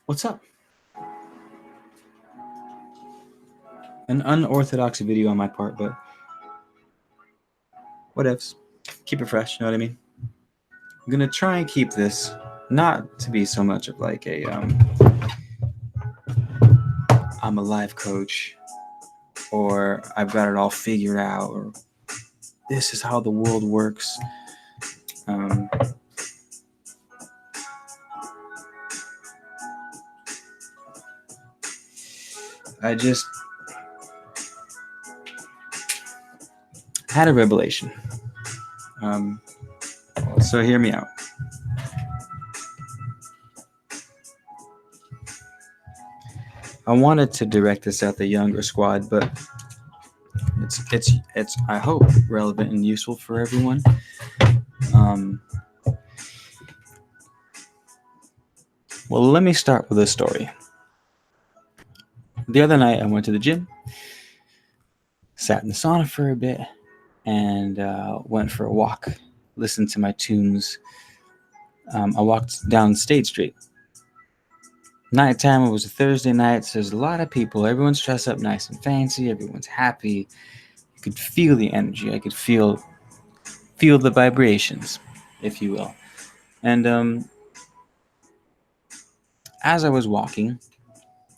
What's up? An unorthodox video on my part, but whatevs. Keep it fresh, you know what I mean? I'm gonna try and keep this not to be so much of like a I'm a life coach, or I've got it all figured out, or this is how the world works. Um, I just had a revelation. Um, so hear me out. I wanted to direct this at the younger squad, but it's I hope relevant and useful for everyone. Um, well, let me start with a story. The other night, I went to the gym, sat in the sauna for a bit, and went for a walk. Listened to my tunes. I walked down State Street. Nighttime, it was a Thursday night, so there's a lot of people. Everyone's dressed up nice and fancy. Everyone's happy. You could feel the energy. I could feel the vibrations, if you will. And as I was walking,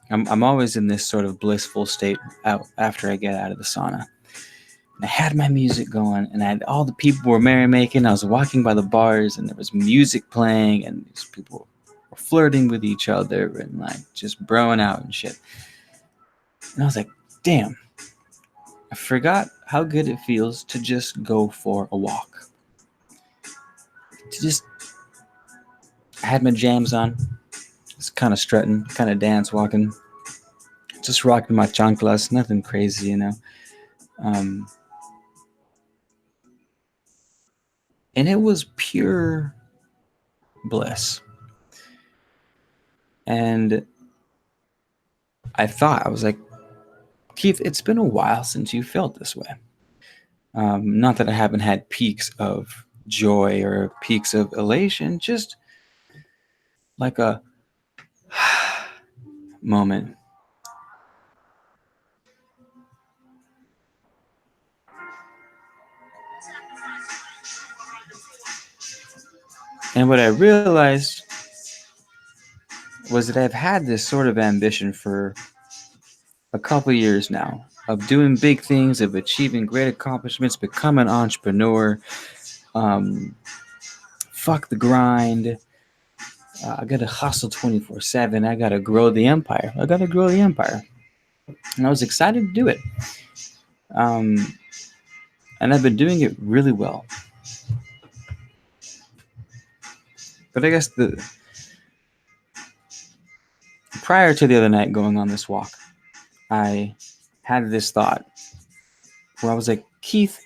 I'm always in this sort of blissful state out after I get out of the sauna. And I had my music going, and all the people were merrymaking. I was walking by the bars, and there was music playing, and these people were flirting with each other and like just broing out and shit. And I was like, damn, I forgot how good it feels to just go for a walk. I had my jams on, just kind of strutting, kind of dance walking, just rocking my chanclas, nothing crazy, you know. And it was pure bliss. And I was like, Keith, it's been a while since you felt this way. Not that I haven't had peaks of joy or peaks of elation, just like a moment. And what I realized was that I've had this sort of ambition for a couple years now of doing big things, of achieving great accomplishments, become an entrepreneur, fuck the grind. I gotta hustle 24/7. I gotta grow the empire. And I was excited to do it. And I've been doing it really well. But I guess prior to the other night going on this walk, I had this thought where I was like, Keith,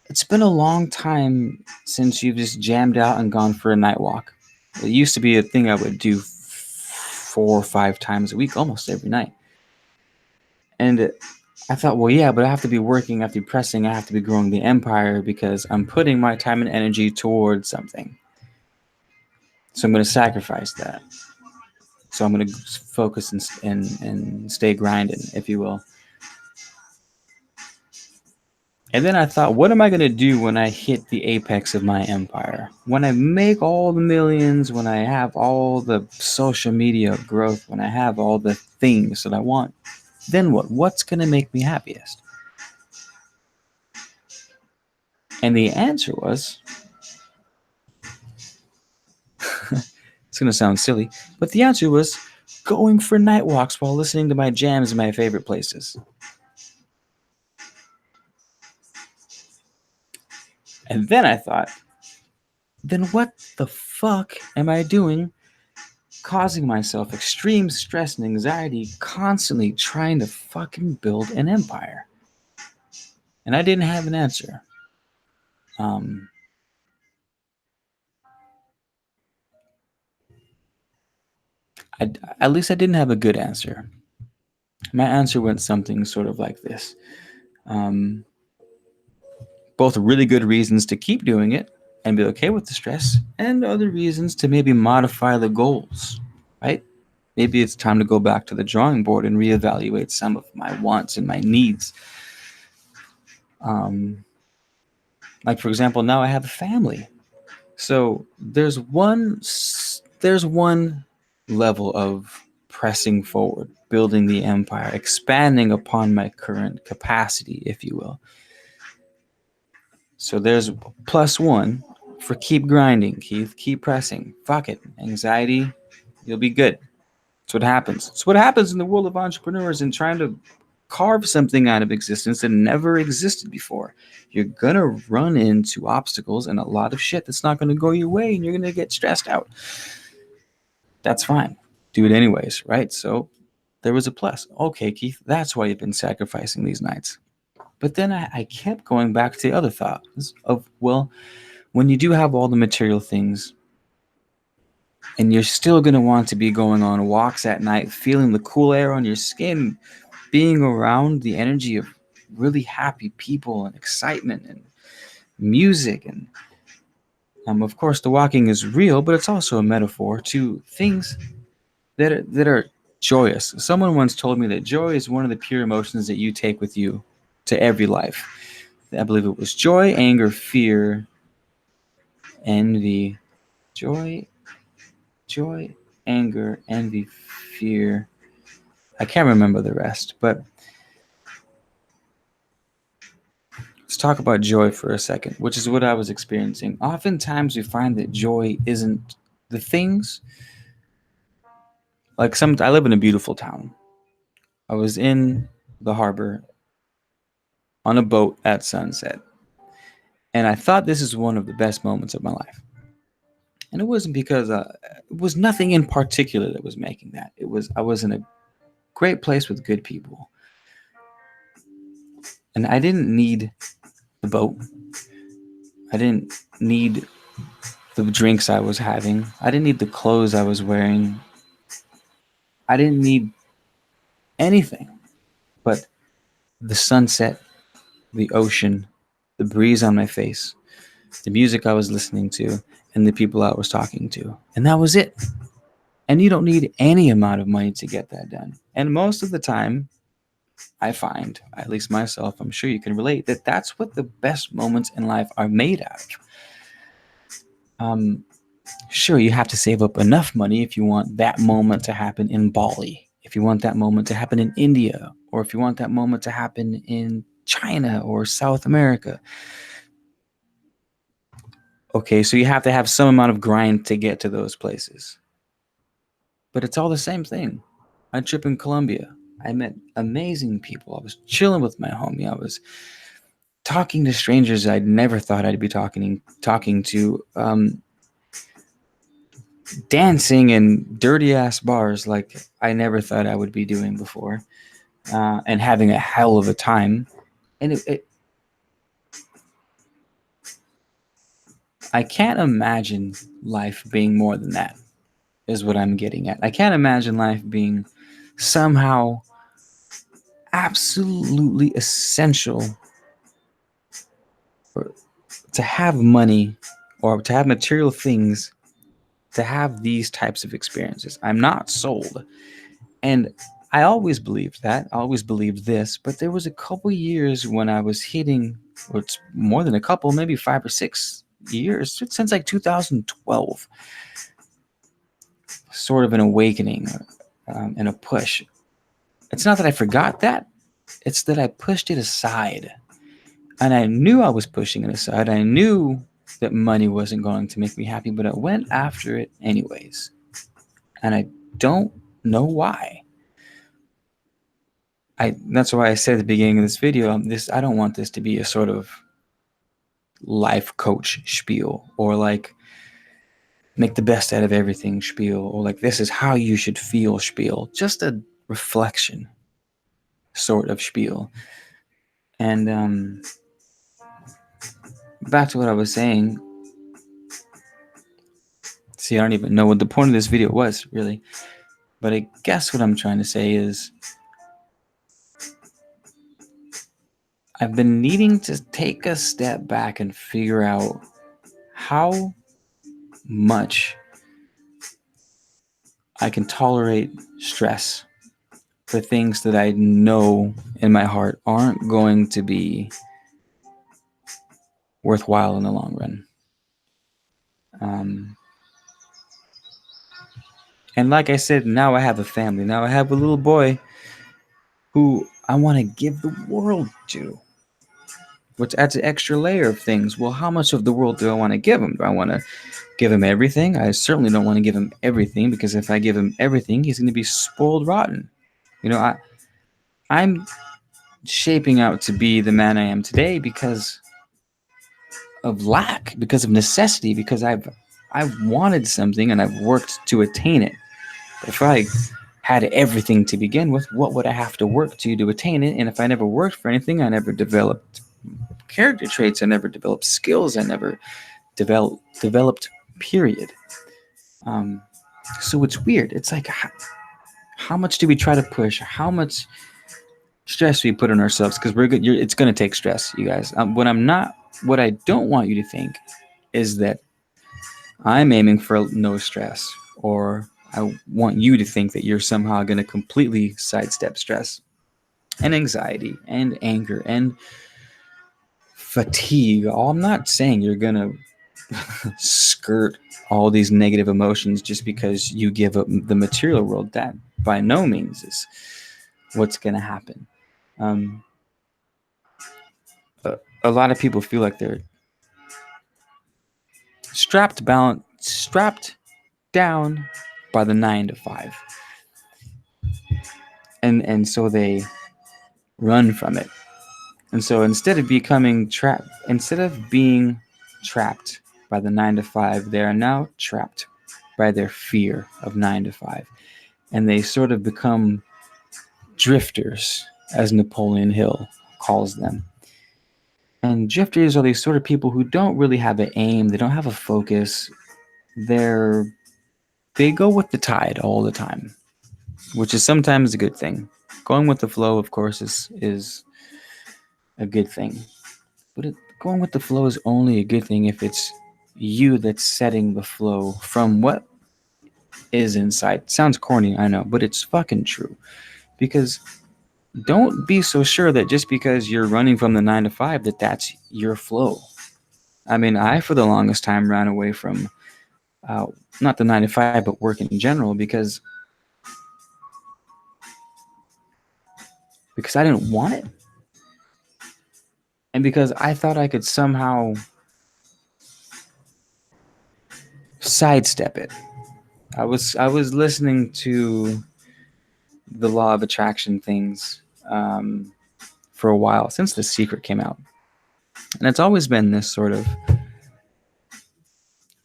it's been a long time since you've just jammed out and gone for a night walk. It used to be a thing I would do 4 or 5 times a week, almost every night. And I thought, well, yeah, but I have to be working, I have to be pressing, I have to be growing the empire because I'm putting my time and energy towards something. So I'm going to sacrifice that. So I'm going to focus and stay grinding, if you will. And then I thought, what am I going to do when I hit the apex of my empire? When I make all the millions, when I have all the social media growth, when I have all the things that I want, then what? What's going to make me happiest? And the answer was, it's going to sound silly, but the answer was going for night walks while listening to my jams in my favorite places. And then I thought, then what the fuck am I doing causing myself extreme stress and anxiety constantly trying to fucking build an empire? And I didn't have an answer. At least I didn't have a good answer. My answer went something sort of like this. Both really good reasons to keep doing it and be okay with the stress, and other reasons to maybe modify the goals right? Maybe it's time to go back to the drawing board and reevaluate some of my wants and my needs. Like, for example, now I have a family. So there's one level of pressing forward, building the empire, expanding upon my current capacity, if you will. So there's +1 for keep grinding, Keith. Keep pressing. Fuck it. Anxiety, you'll be good. That's what happens. It's what happens in the world of entrepreneurs and trying to carve something out of existence that never existed before. You're gonna run into obstacles and a lot of shit that's not gonna go your way, and you're gonna get stressed out. That's fine. Do it anyways, right? So there was a plus. Okay, Keith, that's why you've been sacrificing these nights. But then I kept going back to the other thoughts of, well, when you do have all the material things, and you're still going to want to be going on walks at night, feeling the cool air on your skin, being around the energy of really happy people and excitement and music. And of course, the walking is real, but it's also a metaphor to things that are joyous. Someone once told me that joy is one of the pure emotions that you take with you to every life. I believe it was joy, anger, fear, envy, joy, anger, envy, fear. I can't remember the rest, but let's talk about joy for a second, which is what I was experiencing. Oftentimes we find that joy isn't the things. Like I live in a beautiful town. I was in the harbor on a boat at sunset, and I thought this is one of the best moments of my life. And it wasn't because it was nothing in particular that was making that. I was in a great place with good people, and I didn't need the boat. I didn't need the drinks I was having. I didn't need the clothes I was wearing. I didn't need anything but the sunset, the ocean, the breeze on my face, the music I was listening to, and the people I was talking to. And that was it. And you don't need any amount of money to get that done. And most of the time, I find, at least myself, I'm sure you can relate, that that's what the best moments in life are made out of. Sure, you have to save up enough money if you want that moment to happen in Bali, if you want that moment to happen in India, or if you want that moment to happen in China or South America. Okay, so you have to have some amount of grind to get to those places. But it's all the same thing. My trip in Colombia, I met amazing people. I was chilling with my homie. I was talking to strangers I'd never thought I'd be talking to, dancing in dirty ass bars like I never thought I would be doing before, and having a hell of a time. And I can't imagine life being more than that, is what I'm getting at. I can't imagine life being somehow absolutely essential for, to have money or to have material things to have these types of experiences. I'm not sold. And I always believed that. I always believed this. But there was a couple years when I was hitting, or it's more than a couple, maybe 5 or 6 years, since like 2012, sort of an awakening, and a push. It's not that I forgot that. It's that I pushed it aside. And I knew I was pushing it aside. I knew that money wasn't going to make me happy, but I went after it anyways. And I don't know why. That's why I said at the beginning of this video, I don't want this to be a sort of life coach spiel, or like make the best out of everything spiel, or like this is how you should feel spiel. Just a reflection sort of spiel. And back to what I was saying. See, I don't even know what the point of this video was, really. But I guess what I'm trying to say is I've been needing to take a step back and figure out how much I can tolerate stress for things that I know in my heart aren't going to be worthwhile in the long run. And like I said, now I have a family. Now I have a little boy who I want to give the world to, which adds an extra layer of things. Well, how much of the world do I want to give him? Do I want to give him everything? I certainly don't want to give him everything, because if I give him everything, he's going to be spoiled rotten. I'm shaping out to be the man I am today because of lack, because of necessity, because I've wanted something and I've worked to attain it. If I had everything to begin with, what would I have to work to attain it? And if I never worked for anything, I never developed character traits, I never developed skills, I never developed period. So it's weird. It's like, how much do we try to push? How much stress we put on ourselves? Because it's going to take stress, you guys. What I don't want you to think is that I'm aiming for no stress, or I want you to think that you're somehow going to completely sidestep stress and anxiety and anger and fatigue. I'm not saying you're going to skirt all these negative emotions just because you give up the material world. That by no means is what's going to happen. A lot of people feel like they're strapped down by the 9 to 5, and so they run from it. And so instead of being trapped by the 9 to 5, they are now trapped by their fear of 9 to 5, and they sort of become drifters, as Napoleon Hill calls them. And drifters are these sort of people who don't really have an aim, they don't have a focus. They go with the tide all the time, which is sometimes a good thing. Going with the flow, of course, is a good thing. But going with the flow is only a good thing if it's you that's setting the flow from what is inside. Sounds corny, I know, but it's fucking true. Because don't be so sure that just because you're running from the 9 to 5 that's your flow. I mean, I for the longest time ran away from not the 9 to 5, but work in general, because I didn't want it, and because I thought I could somehow sidestep it. I was listening to the law of attraction things for a while, since The Secret came out, and it's always been this sort of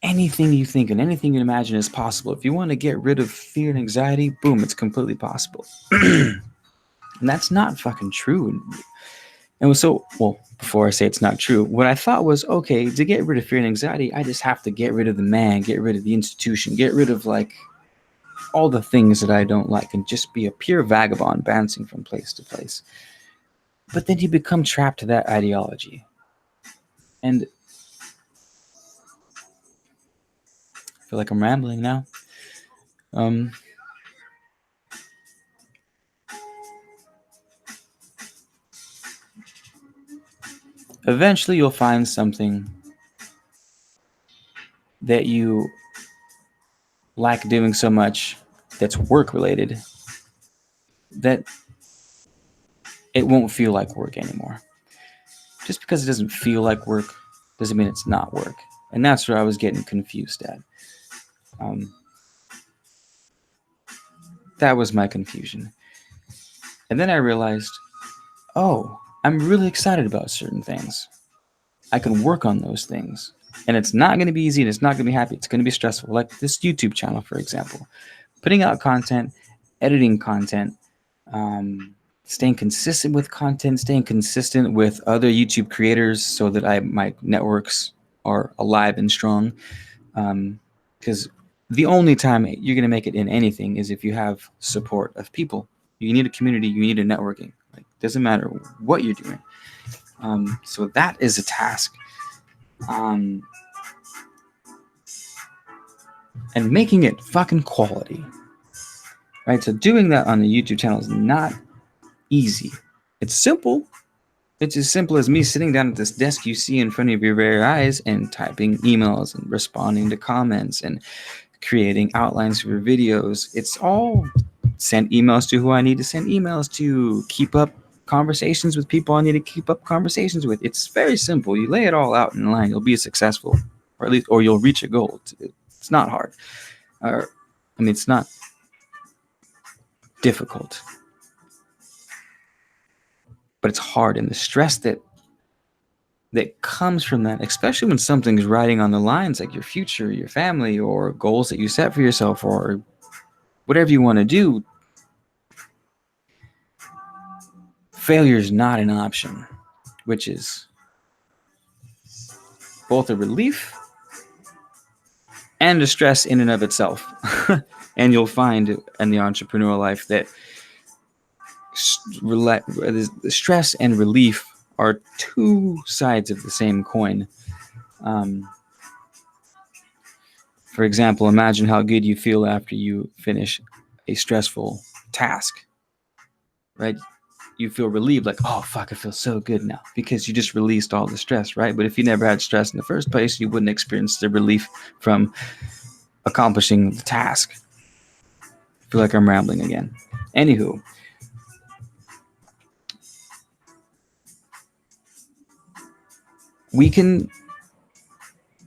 anything you think and anything you imagine is possible. If you want to get rid of fear and anxiety, boom, it's completely possible. And that's not fucking true. And before I say it's not true, what I thought was, okay, to get rid of fear and anxiety, I just have to get rid of the man, get rid of the institution, get rid of like all the things that I don't like, and just be a pure vagabond bouncing from place to place. But then you become trapped to that ideology. And I feel like I'm rambling now. Eventually you'll find something that you like doing so much that's work related that it won't feel like work anymore. Just because it doesn't feel like work doesn't mean it's not work. And that's where I was getting confused at. That was my confusion. And then I realized, oh, I'm really excited about certain things. I can work on those things. And it's not going to be easy, and it's not going to be happy. It's going to be stressful. Like this YouTube channel, for example. Putting out content, editing content, staying consistent with content, staying consistent with other YouTube creators so that my networks are alive and strong. Because the only time you're going to make it in anything is if you have support of people. You need a community, you need a networking. Like, doesn't matter what you're doing. So that is a task. And making it fucking quality. right? So doing that on the YouTube channel is not easy. It's simple. It's as simple as me sitting down at this desk you see in front of your very eyes and typing emails and responding to comments and creating outlines for videos. It's all send emails to who I need to send emails to, keep up conversations with people I need to keep up conversations with. It's very simple. You lay it all out in line, you'll be successful, or at least, or you'll reach a goal. It's not hard. It's not difficult, but it's hard. And the stress that comes from that, especially when something's riding on the lines like your future, your family, or goals that you set for yourself, or whatever you want to do, failure is not an option, which is both a relief and a stress in and of itself. And you'll find in the entrepreneurial life that stress and relief are two sides of the same coin. For example, imagine how good you feel after you finish a stressful task, right? You feel relieved, like, oh, fuck, I feel so good now, because you just released all the stress, right? But if you never had stress in the first place, you wouldn't experience the relief from accomplishing the task. I feel like I'm rambling again. Anywho, we can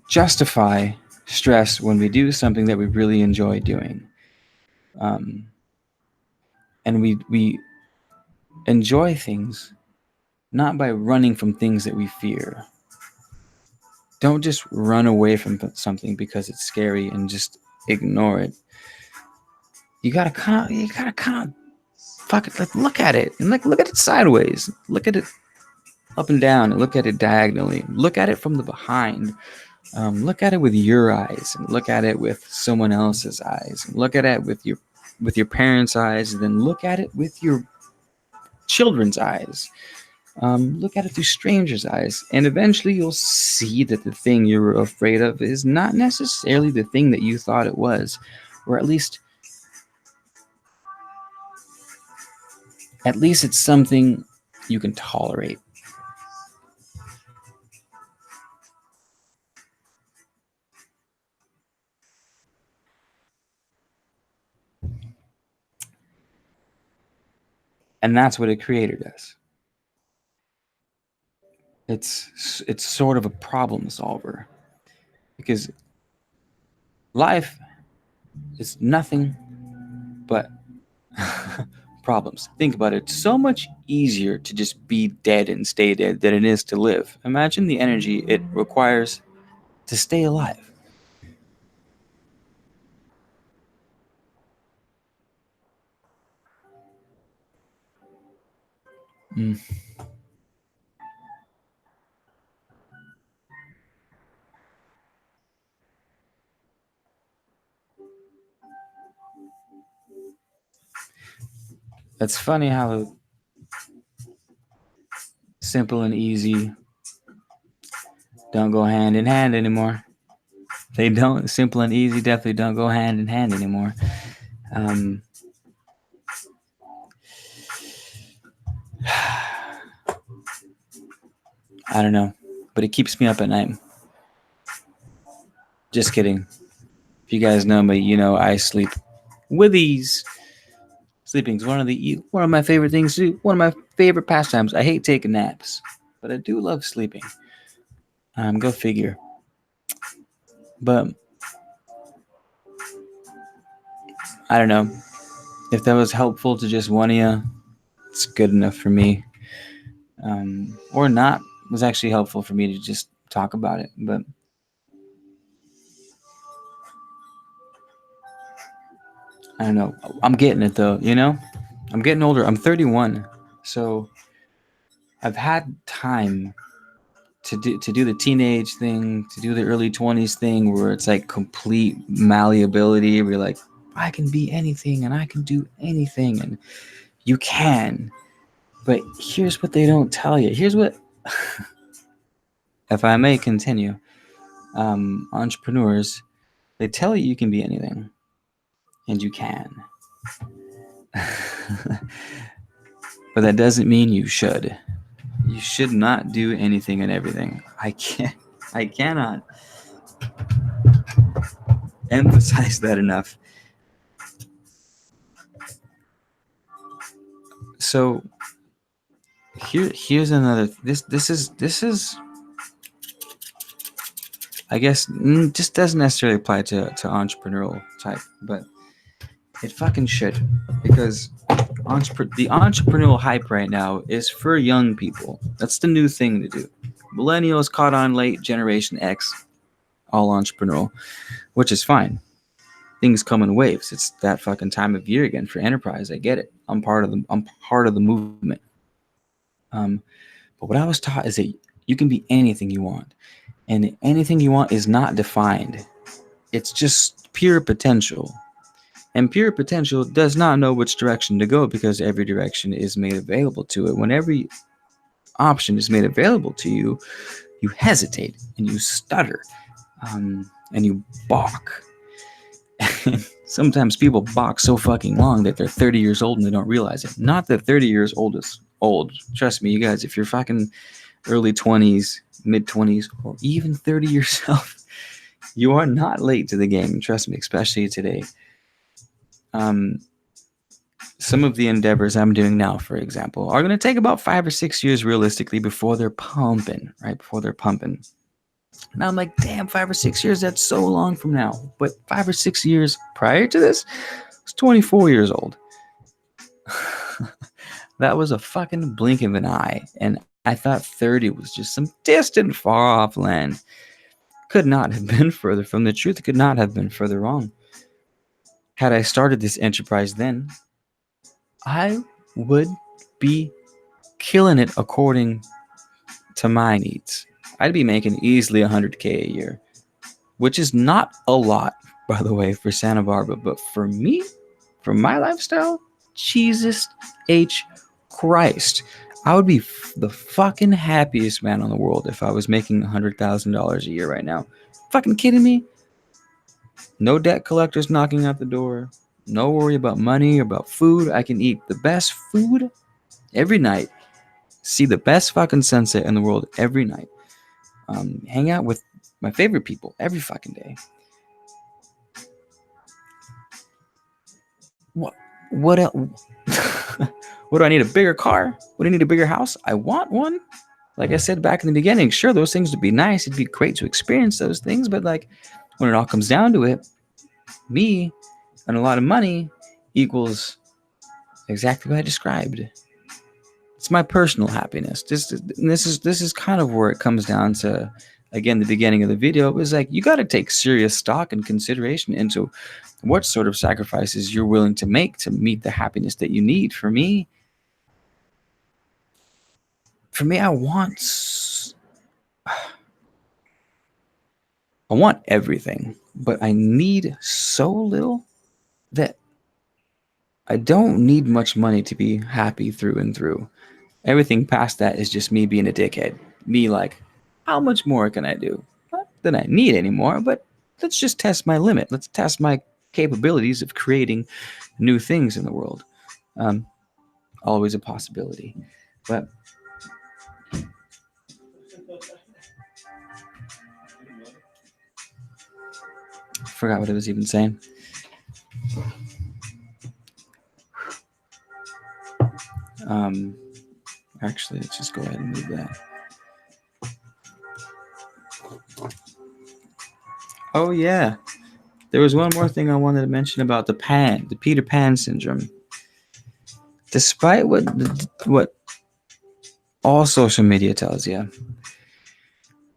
justify stress when we do something that we really enjoy doing. And we enjoy things not by running from things that we fear. Don't just run away from something because it's scary and just ignore it. You gotta kind of fuck it, like, look at it and look at it sideways. Look at it up and down, and look at it diagonally. Look at it from the behind. Look at it with your eyes, and look at it with someone else's eyes, and look at it with your parents' eyes, and then look at it with your children's eyes. Look at it through strangers' eyes, and eventually you'll see that the thing you were afraid of is not necessarily the thing that you thought it was, or at least it's something you can tolerate. And that's what a creator does. It's sort of a problem solver, because life is nothing but problems. Think about it. It's so much easier to just be dead and stay dead than it is to live. Imagine the energy it requires to stay alive. Mm. It's funny how simple and easy don't go hand in hand anymore. They don't. Simple and easy definitely don't go hand in hand anymore. I don't know, but it keeps me up at night. Just kidding. If you guys know me, you know I sleep with ease. Sleeping is one of my favorite things to do. One of my favorite pastimes. I hate taking naps, but I do love sleeping. Go figure. But I don't know if that was helpful to just one of you. It's good enough for me. Or not. It was actually helpful for me to just talk about it. But I don't know. I'm getting it though. You know, I'm getting older. I'm 31, so I've had time to do the teenage thing, to do the early 20s thing, where it's like complete malleability. Where you're like, I can be anything and I can do anything, and you can. But here's what they don't tell you. Here's what, if I may continue, entrepreneurs, they tell you can be anything, and you can. But that doesn't mean you should. You should not do anything and everything. I cannot emphasize that enough. So here's another. This is I guess just doesn't necessarily apply to entrepreneurial type, but it fucking should, because the entrepreneurial hype right now is for young people. That's the new thing to do. Millennials caught on late, Generation X, all entrepreneurial, which is fine. Things come in waves. It's that fucking time of year again for enterprise. I get it. I'm part of the movement. But what I was taught is that you can be anything you want, and anything you want is not defined. It's just pure potential. And pure potential does not know which direction to go, because every direction is made available to it. When every option is made available to you, you hesitate and you stutter, and you balk. Sometimes people balk so fucking long that they're 30 years old and they don't realize it. Not that 30 years old is old. Trust me, you guys, if you're fucking early 20s, mid 20s, or even 30 yourself, you are not late to the game. Trust me, especially today. Some of the endeavors I'm doing now, for example, are going to take about 5 or 6 years realistically before they're pumping, right? Before they're pumping. And I'm like, damn, 5 or 6 years, that's so long from now. But 5 or 6 years prior to this, I was 24 years old. That was a fucking blink of an eye. And I thought 30 was just some distant, far off land. Could not have been further from the truth. Could not have been further wrong. Had I started this enterprise then, I would be killing it according to my needs. I'd be making easily $100K a year, which is not a lot, by the way, for Santa Barbara. But for me, for my lifestyle, Jesus H. Christ, I would be the fucking happiest man on the world if I was making $100,000 a year right now. Fucking kidding me? No debt collectors knocking at the door. No worry about money or about food. I can eat the best food every night. See the best fucking sunset in the world every night. Hang out with my favorite people every fucking day. What else? What do I need? A bigger car? What do I need? A bigger house? I want one. Like I said back in the beginning, sure, those things would be nice. It'd be great to experience those things. But like when it all comes down to it, me and a lot of money equals exactly what I described. It's my personal happiness. This is kind of where it comes down to. Again, the beginning of the video was like, you got to take serious stock and consideration into what sort of sacrifices you're willing to make to meet the happiness that you need. For me, I want everything, but I need so little that I don't need much money to be happy through and through. Everything past that is just me being a dickhead. Me like, how much more can I do? Not that I need anymore, but let's just test my limit. Let's test my capabilities of creating new things in the world. Always a possibility. But I forgot what I was even saying. Actually, let's just go ahead and move that. Oh yeah, there was one more thing I wanted to mention about the Peter Pan syndrome. Despite what all social media tells you,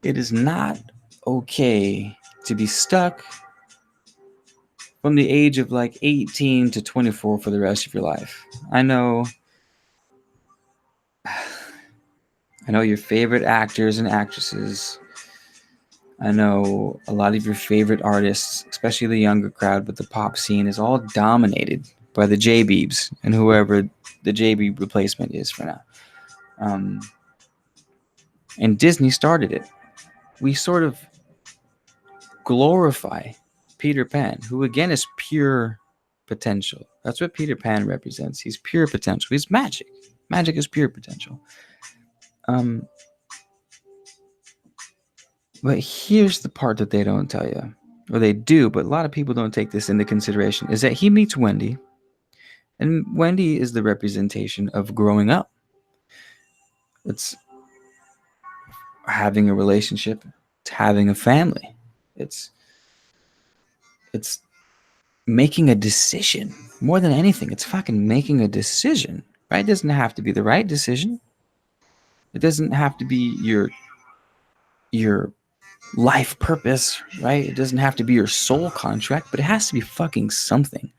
it is not okay to be stuck from the age of like 18 to 24 for the rest of your life. I know your favorite actors and actresses. I know a lot of your favorite artists, especially the younger crowd, but the pop scene is all dominated by the J-Beebs and whoever the J-Beeb replacement is for now. And Disney started it. We sort of glorify Peter Pan, who again is pure potential. That's what Peter Pan represents. He's pure potential. He's magic. Magic is pure potential. But here's the part that they don't tell you, or they do, but a lot of people don't take this into consideration, is that he meets Wendy, and Wendy is the representation of growing up. It's having a relationship. It's having a family. It's making a decision. More than anything, it's fucking making a decision, right? It doesn't have to be the right decision. It doesn't have to be your life purpose, right? It doesn't have to be your soul contract, but it has to be fucking something.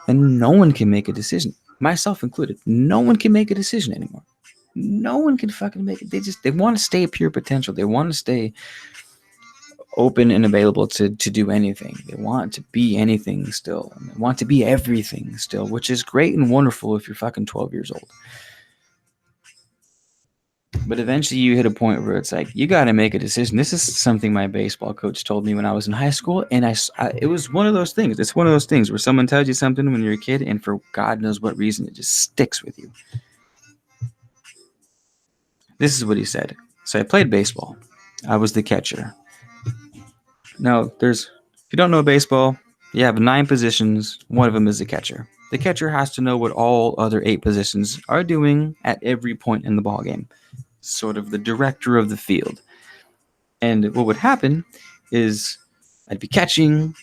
And no one can make a decision, myself included. No one can make a decision anymore. No one can fucking make it. They want to stay pure potential. They want to stay open and available to do anything. They want to be anything still. And they want to be everything still, which is great and wonderful if you're fucking 12 years old. But eventually you hit a point where it's like, you got to make a decision. This is something my baseball coach told me when I was in high school. And it was one of those things. It's one of those things where someone tells you something when you're a kid, and for God knows what reason, it just sticks with you. This is what he said. So I played baseball. I was the catcher. Now, if you don't know baseball, you have 9 positions. One of them is the catcher. The catcher has to know what all other 8 positions are doing at every point in the ball game. Sort of the director of the field. And what would happen is I'd be catching,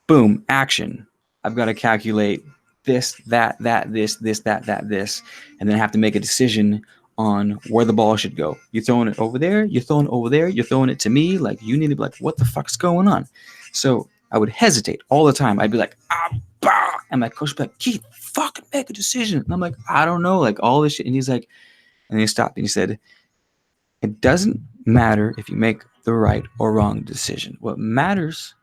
boom, action. I've got to calculate this, that, this, that, and then I have to make a decision on where the ball should go. You're throwing it over there, you're throwing it over there, you're throwing it to me. Like, you need to be like, what the fuck's going on? So I would hesitate all the time. I'd be like, bah! And my coach would be like, Keith, fucking make a decision. And I'm like, I don't know, like all this shit. And he's like, and he stopped and he said, it doesn't matter if you make the right or wrong decision. What matters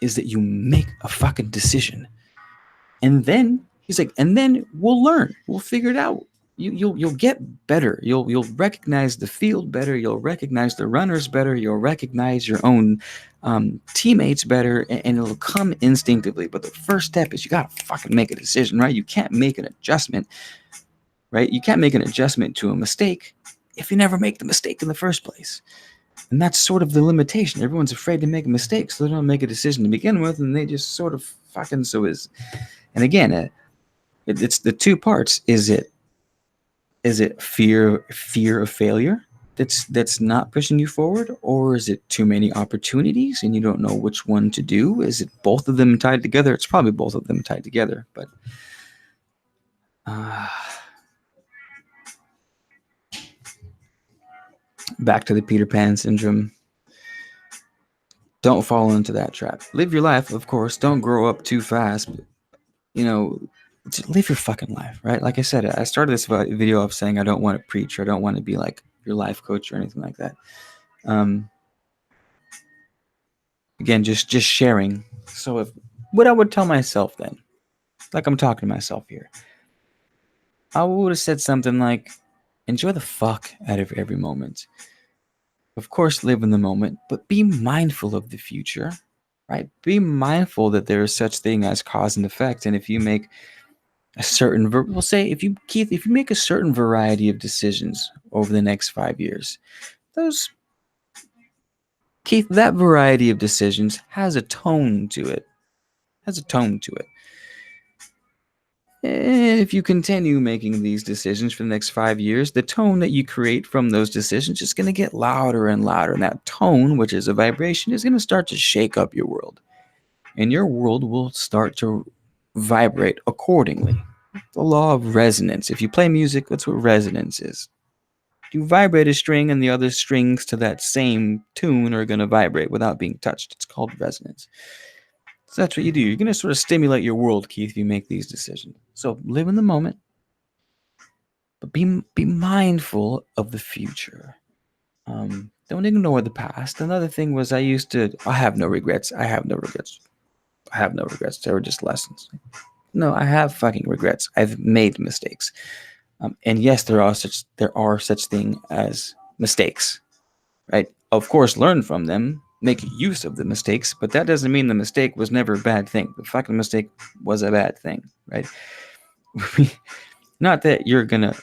is that you make a fucking decision. And then he's like, and then we'll learn. We'll figure it out. You'll get better. You'll recognize the field better. You'll recognize the runners better. You'll recognize your own teammates better, and it'll come instinctively. But the first step is you gotta fucking make a decision, right? You can't make an adjustment, right? You can't make an adjustment to a mistake if you never make the mistake in the first place. And that's sort of the limitation. Everyone's afraid to make a mistake, so they don't make a decision to begin with, and they just sort of fucking And again, it's the 2 parts. Is it fear of failure that's not pushing you forward, or is it too many opportunities and you don't know which one to do? Is it both of them tied together? It's probably both of them tied together, but back to the Peter Pan syndrome. Don't fall into that trap. Live your life, of course. Don't grow up too fast. But, live your fucking life, right? Like I said, I started this video off saying I don't want to preach, or I don't want to be like your life coach or anything like that. Again, just sharing. So what I would tell myself then, like I'm talking to myself here, I would have said something like, enjoy the fuck out of every moment. Of course, live in the moment, but be mindful of the future, right? Be mindful that there is such thing as cause and effect. And if you make a certain, we'll say, if you make a certain variety of decisions over the next 5 years, that variety of decisions has a tone to it. If you continue making these decisions for the next 5 years, the tone that you create from those decisions is going to get louder and louder. And that tone, which is a vibration, is going to start to shake up your world. And your world will start to vibrate accordingly. The law of resonance. If you play music, that's what resonance is. You vibrate a string, and the other strings to that same tune are going to vibrate without being touched. It's called resonance. So that's what you do. You're going to sort of stimulate your world, Keith, if you make these decisions. So live in the moment, but be mindful of the future. Don't ignore the past. Another thing was I have no regrets. I have no regrets. They were just lessons. No, I have fucking regrets. I've made mistakes. And yes, there are such thing as mistakes, right? Of course, learn from them, make use of the mistakes, but that doesn't mean the mistake was never a bad thing. The fucking mistake was a bad thing, right? Not that you're gonna.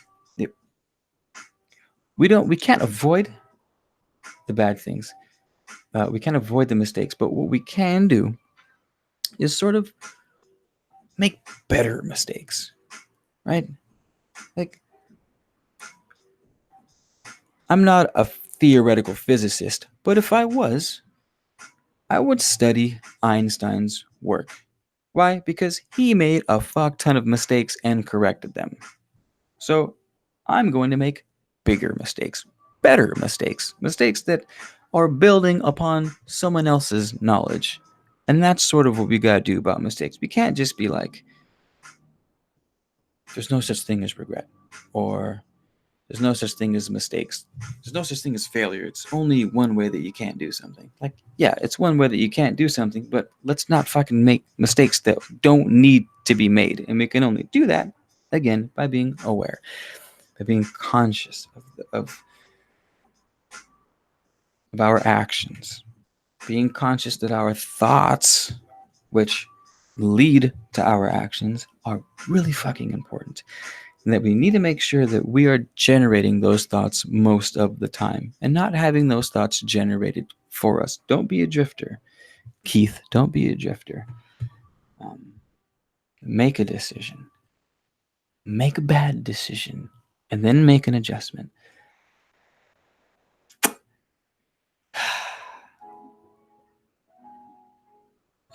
We can't avoid the bad things. We can't avoid the mistakes, but what we can do is sort of make better mistakes, right? Like, I'm not a theoretical physicist, but if I was, I would study Einstein's work. Why? Because he made a fuck ton of mistakes and corrected them. So I'm going to make bigger mistakes, better mistakes, mistakes that are building upon someone else's knowledge. And that's sort of what we got to do about mistakes. We can't just be like, there's no such thing as regret, or there's no such thing as mistakes. There's no such thing as failure. It's only one way that you can't do something. Like, yeah, it's one way that you can't do something, but let's not fucking make mistakes that don't need to be made. And we can only do that, again, by being aware, by being conscious of our actions, being conscious that our thoughts, which lead to our actions, are really fucking important. And that we need to make sure that we are generating those thoughts most of the time and not having those thoughts generated for us. Don't be a drifter. Keyth, don't be a drifter. Make a decision. Make a bad decision and then make an adjustment.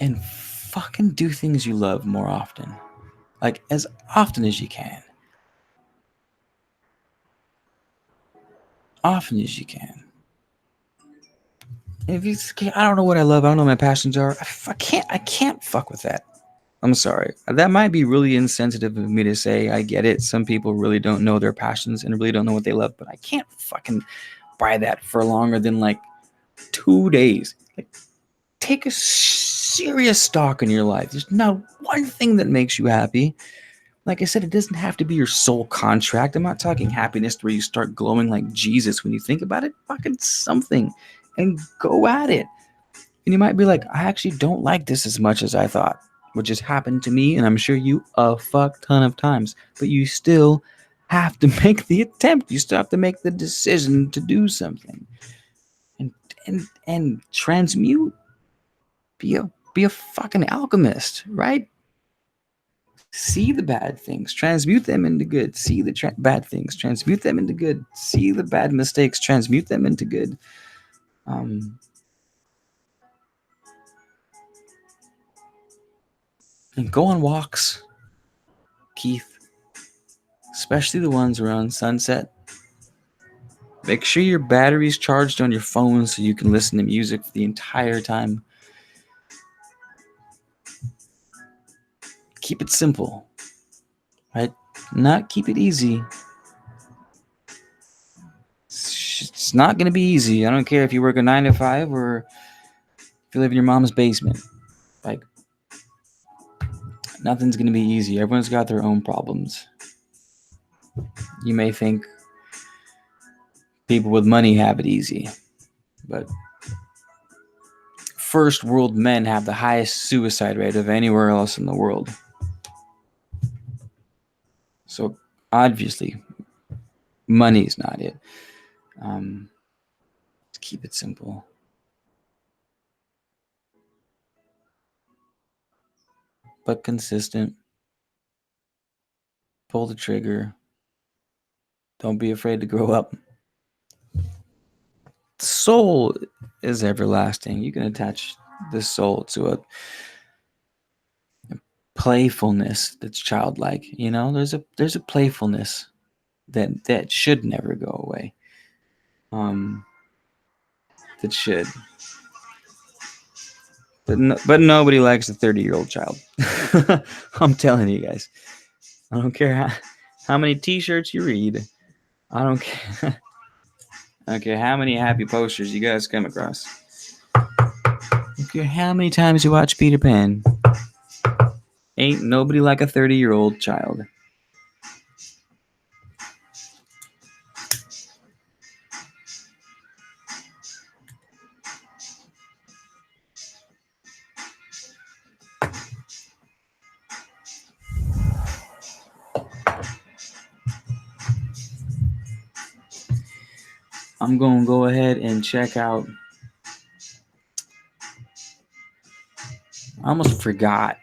And fucking do things you love more often. Like, as often as you can. Often as you can. If you I don't know what I love, I don't know what my passions are, I can't fuck with that. I'm sorry. That might be really insensitive of me to say. I get it. Some people really don't know their passions and really don't know what they love, but I can't fucking buy that for longer than like 2 days. Like, take a serious stock in your life. There's not one thing that makes you happy. Like I said, it doesn't have to be your soul contract. I'm not talking happiness where you start glowing like Jesus when you think about it. Fucking something and go at it. And you might be like, I actually don't like this as much as I thought, which has happened to me, and I'm sure you a fuck ton of times. But you still have to make the attempt. You still have to make the decision to do something. And transmute. Be a fucking alchemist, right? See the bad things, transmute them into good. See the bad things, transmute them into good. See the bad mistakes, transmute them into good. And go on walks, Keyth, especially the ones around sunset. Make sure your battery's charged on your phone so you can listen to music the entire time. Keep it simple, right? Not keep it easy. It's not going to be easy. I don't care if you work a 9 to 5 or if you live in your mom's basement. Like, nothing's going to be easy. Everyone's got their own problems. You may think people with money have it easy, but first world men have the highest suicide rate of anywhere else in the world. So obviously, money's not it. Let's keep it simple. But consistent. Pull the trigger. Don't be afraid to grow up. The soul is everlasting. You can attach the soul to a playfulness that's childlike. You know, there's a playfulness that should never go away. That should. But nobody likes a 30-year-old child. I'm telling you guys. I don't care how many T-shirts you read. I don't care. I don't care how many happy posters you guys come across. I don't care how many times you watch Peter Pan. Ain't nobody like a 30-year-old child. I'm going to go ahead and check out. I almost forgot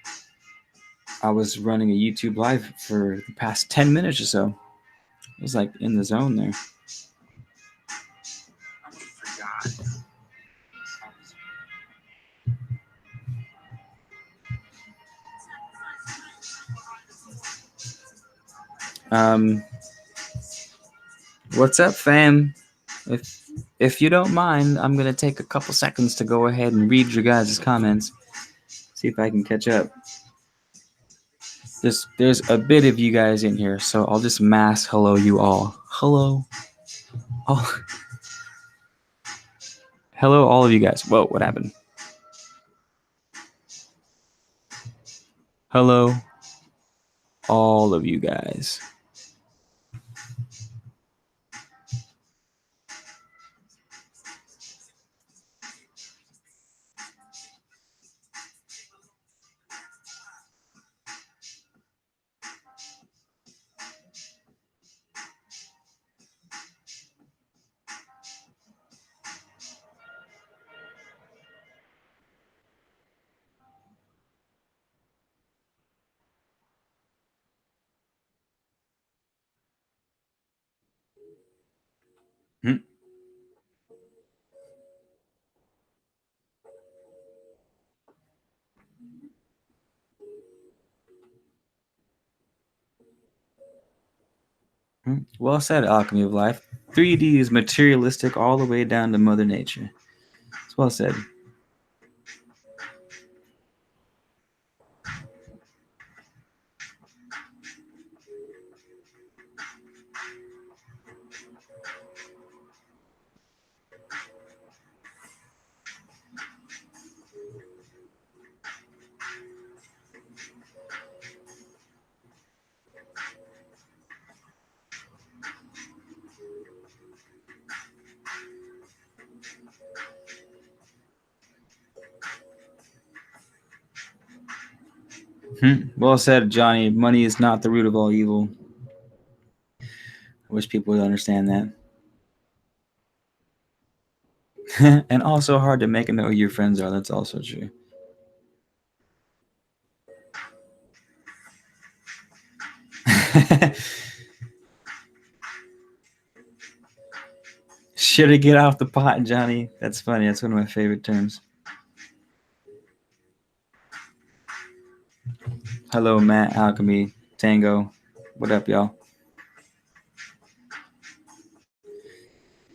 I was running a YouTube live for the past 10 minutes or so. I was like in the zone there. What's up, fam? If you don't mind, I'm gonna take a couple seconds to go ahead and read your guys' comments. See if I can catch up. There's a bit of you guys in here, so I'll just mass hello you all. Hello. Oh. Hello, all of you guys. Whoa, what happened? Hello, all of you guys. Well said, Alchemy of Life. 3D is materialistic all the way down to Mother Nature. It's well said. Well said, Johnny. Money is not the root of all evil. I wish people would understand that. And also hard to make and know who your friends are. That's also true. Should have get off the pot, Johnny. That's funny. That's one of my favorite terms. Hello, Matt, Alchemy, Tango. What up, y'all?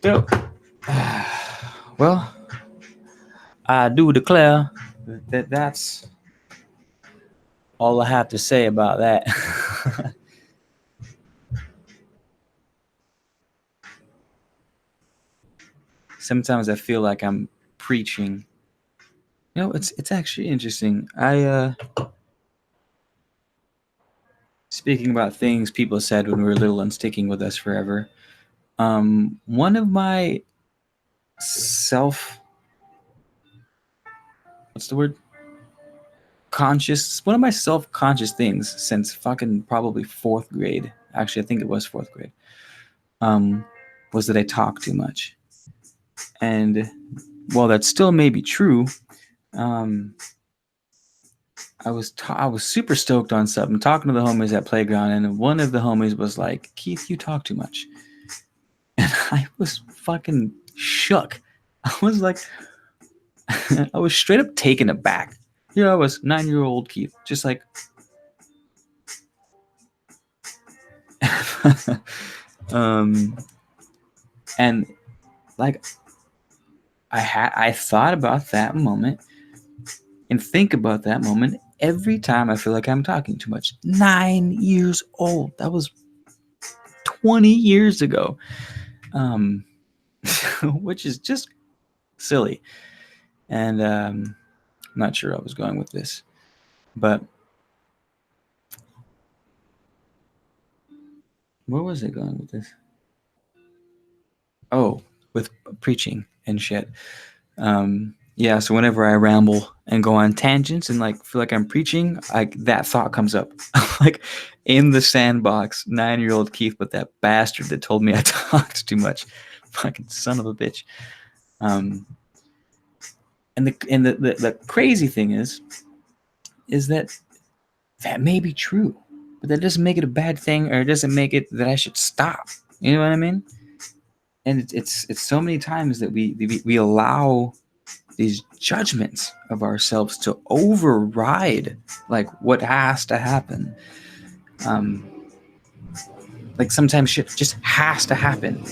So, well, I do declare that that's all I have to say about that. Sometimes I feel like I'm preaching. You know, it's actually interesting. Speaking about things people said when we were little and sticking with us forever. One of my one of my self-conscious things since fucking probably 4th grade. Actually, I think it was 4th grade. Was that I talk too much. And while that still may be true, I was super stoked on something, talking to the homies at Playground, and one of the homies was like, "Keyth, you talk too much." And I was fucking shook. I was like, I was straight up taken aback. Here I was, 9-year-old Keyth, just like, and like, I thought about that moment and think about that moment every time I feel like I'm talking too much. 9 years old. That was 20 years ago. Which is just silly. And I'm not sure I was going with this, but where was I going with this? Oh, with preaching and shit. Yeah, so whenever I ramble and go on tangents and like feel like I'm preaching, that thought comes up. Like in the sandbox, 9-year-old Keyth, but that bastard that told me I talked too much. Fucking son of a bitch. And the crazy thing is that may be true, but that doesn't make it a bad thing, or it doesn't make it that I should stop. You know what I mean? And it's so many times that we allow these judgments of ourselves to override like what has to happen. Like sometimes shit just has to happen.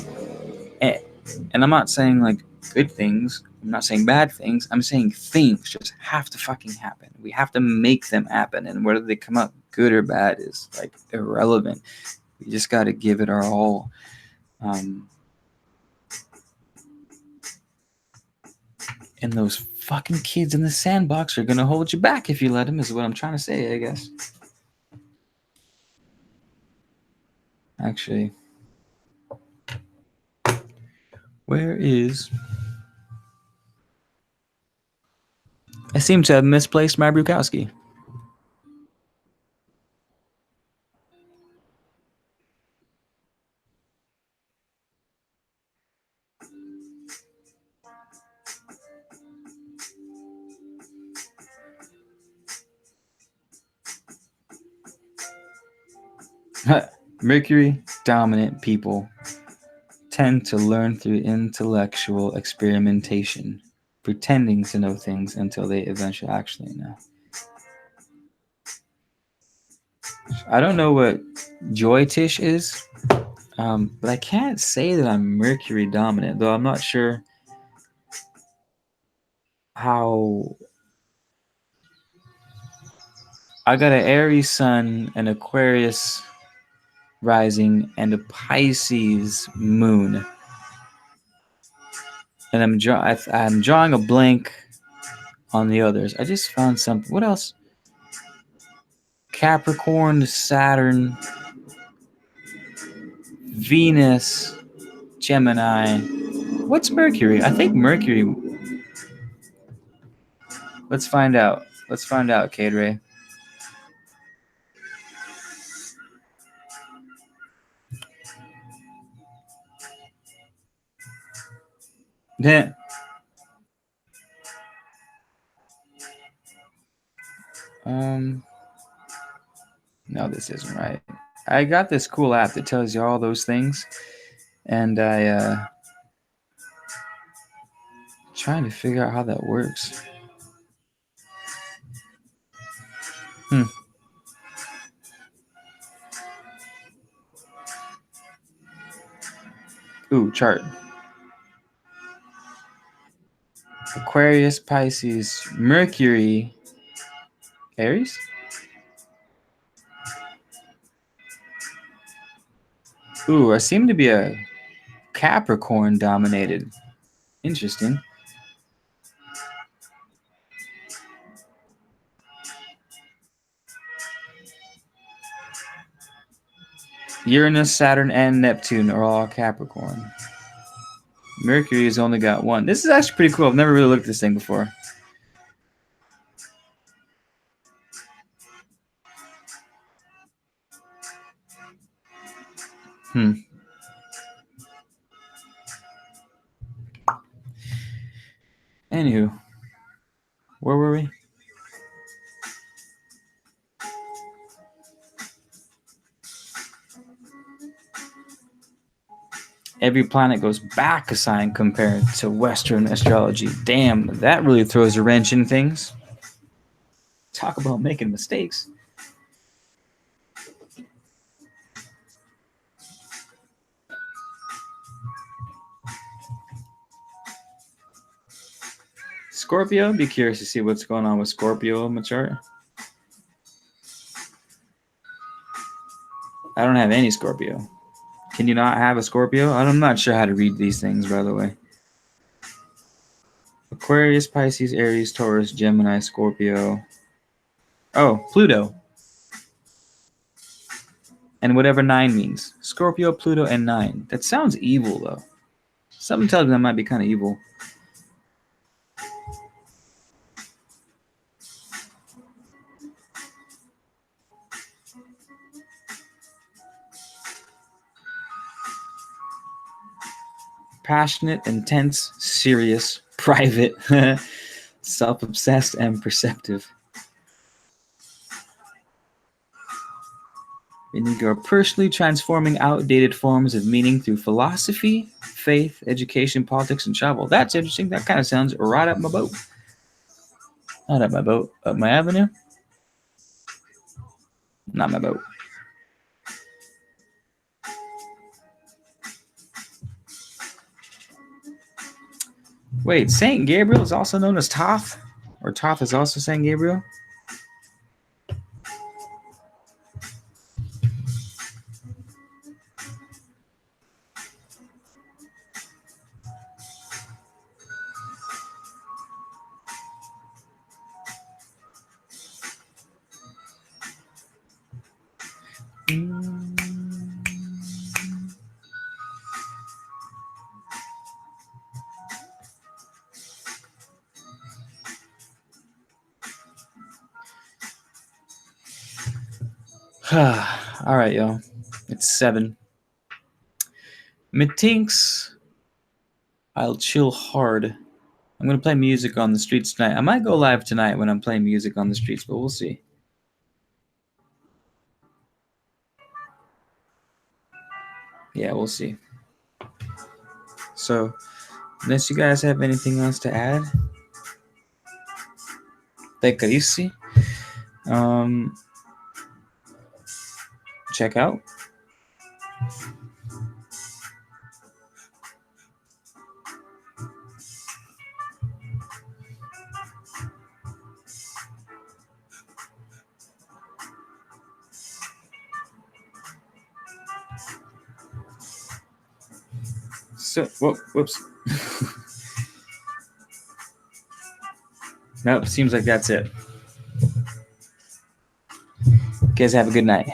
And I'm not saying like good things. I'm not saying bad things. I'm saying things just have to fucking happen. We have to make them happen. And whether they come out good or bad is like irrelevant. We just got to give it our all. And those fucking kids in the sandbox are going to hold you back if you let them, is what I'm trying to say, I guess. Actually, where is... I seem to have misplaced my Brukowski. Mercury dominant people tend to learn through intellectual experimentation, pretending to know things until they eventually actually know. I don't know what Joy Tish is, but I can't say that I'm Mercury dominant, though I'm not sure how. I got an Aries sun, an Aquarius rising, and a Pisces moon. And I'm drawing a blank on the others. I just found something. What else? Capricorn, Saturn, Venus, Gemini. What's Mercury? I think Mercury. Let's find out. Let's find out, Kade Ray. Yeah. No, this isn't right. I got this cool app that tells you all those things, and I trying to figure out how that works. Ooh, chart. Aquarius, Pisces, Mercury, Aries? Ooh, I seem to be a Capricorn dominated. Interesting. Uranus, Saturn, and Neptune are all Capricorn. Mercury has only got one. This is actually pretty cool. I've never really looked at this thing before. Anywho, where were we? Every planet goes back a sign compared to Western astrology. Damn, that really throws a wrench in things. Talk about making mistakes. Scorpio, be curious to see what's going on with Scorpio in my chart. I don't have any Scorpio. Can you not have a Scorpio? I'm not sure how to read these things, by the way. Aquarius, Pisces, Aries, Taurus, Gemini, Scorpio. Oh, Pluto. And whatever 9 means. Scorpio, Pluto, and 9. That sounds evil, though. Something tells me that might be kind of evil. passionate, intense, serious, private, self-obsessed, and perceptive. And you are personally transforming outdated forms of meaning through philosophy, faith, education, politics, and travel. That's interesting. That kind of sounds right up my boat. Not up my boat, up my avenue. Not my boat. Wait, Saint Gabriel is also known as Thoth? Or Thoth is also Saint Gabriel? All right, y'all. It's 7. Methinks I'll chill hard. I'm going to play music on the streets tonight. I might go live tonight when I'm playing music on the streets, but we'll see. Yeah, we'll see. So, unless you guys have anything else to add, take it easy. Check out. So, whoops. Nope, seems like that's it. You guys have a good night.